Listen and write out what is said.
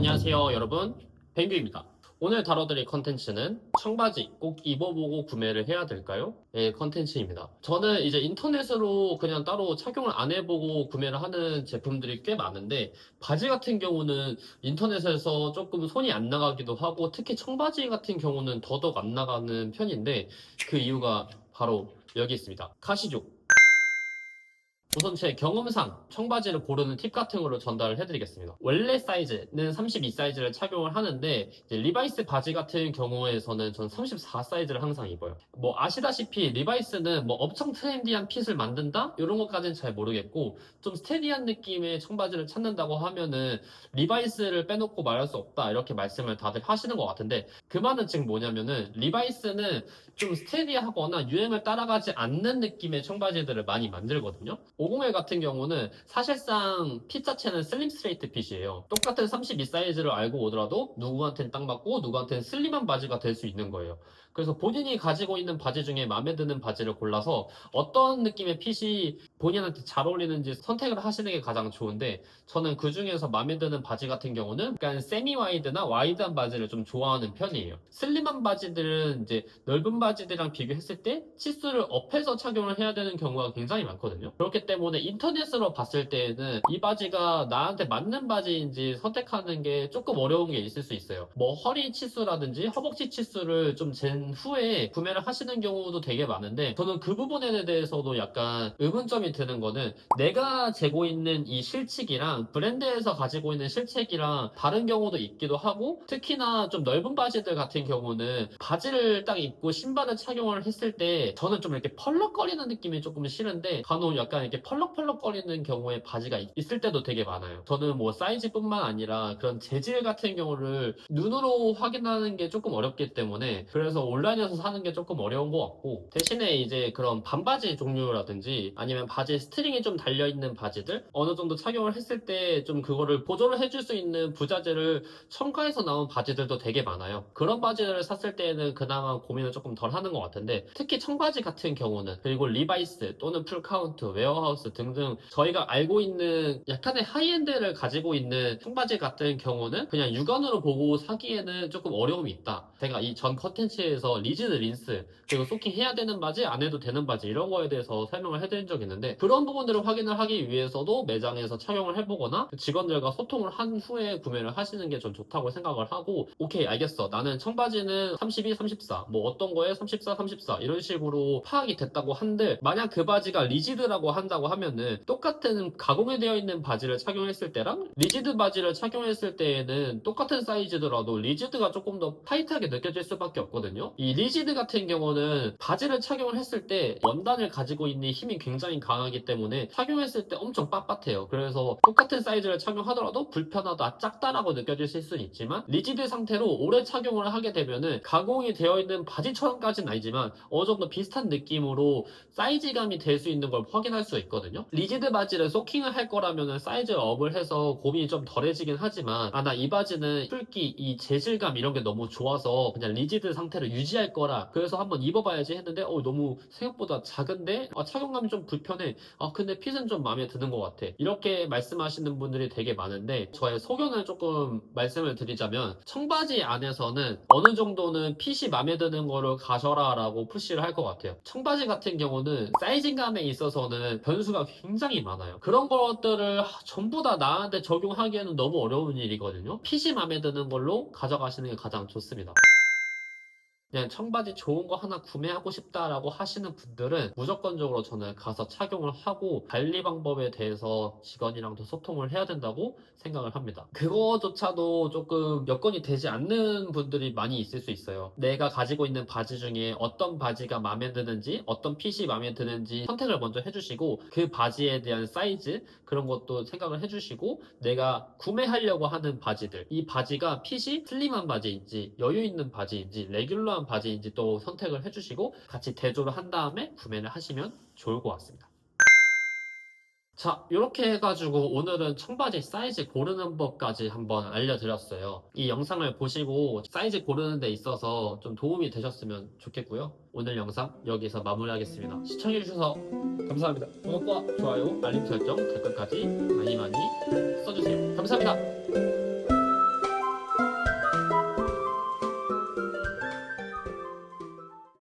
안녕하세요 여러분, 뱅규입니다. 오늘 다뤄드릴 컨텐츠는 청바지 꼭 입어보고 구매를 해야 될까요? 의 컨텐츠입니다. 저는 이제 인터넷으로 그냥 따로 착용을 안 해보고 구매를 하는 제품들이 꽤 많은데, 바지 같은 경우는 인터넷에서 조금 손이 안 나가기도 하고, 특히 청바지 같은 경우는 더더욱 안 나가는 편인데, 그 이유가 바로 여기 있습니다. 가시죠. 우선 제 경험상 청바지를 고르는 팁 같은 거를 전달을 해드리겠습니다. 원래 사이즈는 32 사이즈를 착용을 하는데, 이제 리바이스 바지 같은 경우에서는 전 34 사이즈를 항상 입어요. 뭐 아시다시피 리바이스는 뭐 엄청 트렌디한 핏을 만든다? 이런 것까지는 잘 모르겠고, 좀 스테디한 느낌의 청바지를 찾는다고 하면은 리바이스를 빼놓고 말할 수 없다, 이렇게 말씀을 다들 하시는 것 같은데, 그 말은 지금 뭐냐면은 리바이스는 좀 스테디하거나 유행을 따라가지 않는 느낌의 청바지들을 많이 만들거든요. 501 같은 경우는 사실상 핏 자체는 슬림 스트레이트 핏이에요. 똑같은 32 사이즈를 알고 오더라도 누구한테는 딱 맞고 누구한테는 슬림한 바지가 될 수 있는 거예요. 그래서 본인이 가지고 있는 바지 중에 마음에 드는 바지를 골라서 어떤 느낌의 핏이 본인한테 잘 어울리는지 선택을 하시는 게 가장 좋은데, 저는 그 중에서 마음에 드는 바지 같은 경우는 약간 세미 와이드나 와이드한 바지를 좀 좋아하는 편이에요. 슬림한 바지들은 이제 넓은 바지들이랑 비교했을 때 치수를 업해서 착용을 해야 되는 경우가 굉장히 많거든요. 그렇기 때문에 인터넷으로 봤을 때에는 이 바지가 나한테 맞는 바지인지 선택하는 게 조금 어려운 게 있을 수 있어요. 뭐 허리 치수라든지 허벅지 치수를 좀 잰 후에 구매를 하시는 경우도 되게 많은데, 저는 그 부분에 대해서도 약간 의문점이 드는 거는, 내가 재고 있는 이 실측이랑 브랜드에서 가지고 있는 실책이랑 다른 경우도 있기도 하고, 특히나 좀 넓은 바지들 같은 경우는 바지를 딱 입고 신발을 착용을 했을 때 저는 좀 이렇게 펄럭거리는 느낌이 조금 싫은데, 간혹 약간 이렇게 펄럭펄럭거리는 경우에 바지가 있을 때도 되게 많아요. 저는 뭐 사이즈뿐만 아니라 그런 재질 같은 경우를 눈으로 확인하는 게 조금 어렵기 때문에, 그래서 온라인에서 사는 게 조금 어려운 것 같고, 대신에 이제 그런 반바지 종류라든지 아니면 바지에 스트링이 좀 달려있는 바지들, 어느 정도 착용을 했을 때 좀 그거를 보조를 해줄 수 있는 부자재를 첨가해서 나온 바지들도 되게 많아요. 그런 바지를 샀을 때에는 그나마 고민을 조금 덜 하는 것 같은데, 특히 청바지 같은 경우는, 그리고 리바이스 또는 풀카운트, 웨어하우스 등등 저희가 알고 있는 약간의 하이엔드를 가지고 있는 청바지 같은 경우는 그냥 육안으로 보고 사기에는 조금 어려움이 있다. 제가 이 전 컨텐츠에서 리지드 린스, 그리고 소킹 해야 되는 바지, 안 해도 되는 바지, 이런 거에 대해서 설명을 해드린 적이 있는데, 그런 부분들을 확인을 하기 위해서도 매장에서 착용을 해보거나 직원들과 소통을 한 후에 구매를 하시는 게 전 좋다고 생각을 하고, 오케이 알겠어, 나는 청바지는 32, 34, 뭐 어떤 거에 34, 34 이런 식으로 파악이 됐다고 한들, 만약 그 바지가 리지드라고 한다고 하면은 똑같은 가공이 되어 있는 바지를 착용했을 때랑 리지드 바지를 착용했을 때에는 똑같은 사이즈더라도 리지드가 조금 더 타이트하게 느껴질 수밖에 없거든요. 이 리지드 같은 경우는 바지를 착용을 했을 때 원단을 가지고 있는 힘이 굉장히 강하기 때문에 착용했을 때 엄청 빳빳해요. 그래서 똑같은 사이즈를 착용하더라도 불편하다, 작다라고 느껴질 수는 있지만, 리지드 상태로 오래 착용을 하게 되면은 가공이 되어 있는 바지처럼까지는 아니지만 어느 정도 비슷한 느낌으로 사이즈감이 될 수 있는 걸 확인할 수 있거든요. 리지드 바지를 소킹을 할 거라면은 사이즈 업을 해서 고민이 좀 덜해지긴 하지만, 아 나 이 바지는 풀기, 이 재질감 이런 게 너무 좋아서 그냥 리지드 상태로 유지할 거라, 그래서 한번 입어봐야지 했는데 너무 생각보다 작은데 착용감이 좀 불편해, 근데 핏은 좀 마음에 드는 것 같아, 이렇게 말씀하시는 분들이 되게 많은데, 저의 소견을 조금 말씀을 드리자면, 청바지 안에서는 어느 정도는 핏이 마음에 드는 거를 가져라 라고 푸시를 할 것 같아요. 청바지 같은 경우는 사이즈감에 있어서는 변수가 굉장히 많아요. 그런 것들을 전부 다 나한테 적용하기에는 너무 어려운 일이거든요. 핏이 마음에 드는 걸로 가져가시는 게 가장 좋습니다. 그냥 청바지 좋은 거 하나 구매하고 싶다라고 하시는 분들은 무조건적으로 저는 가서 착용을 하고 관리 방법에 대해서 직원이랑도 소통을 해야 된다고 생각을 합니다. 그거조차도 조금 여건이 되지 않는 분들이 많이 있을 수 있어요. 내가 가지고 있는 바지 중에 어떤 바지가 마음에 드는지, 어떤 핏이 마음에 드는지 선택을 먼저 해주시고, 그 바지에 대한 사이즈 그런 것도 생각을 해주시고, 내가 구매하려고 하는 바지들, 이 바지가 핏이 슬림한 바지인지 여유 있는 바지인지 레귤러한 바지인지 또 선택을 해주시고 같이 대조를 한 다음에 구매를 하시면 좋을 것 같습니다. 자, 이렇게 해가지고 오늘은 청바지 사이즈 고르는 법까지 한번 알려드렸어요. 이 영상을 보시고 사이즈 고르는 데 있어서 좀 도움이 되셨으면 좋겠고요. 오늘 영상 여기서 마무리하겠습니다. 시청해주셔서 감사합니다. 구독과 좋아요, 알림 설정, 댓글까지 많이 써주세요. 감사합니다.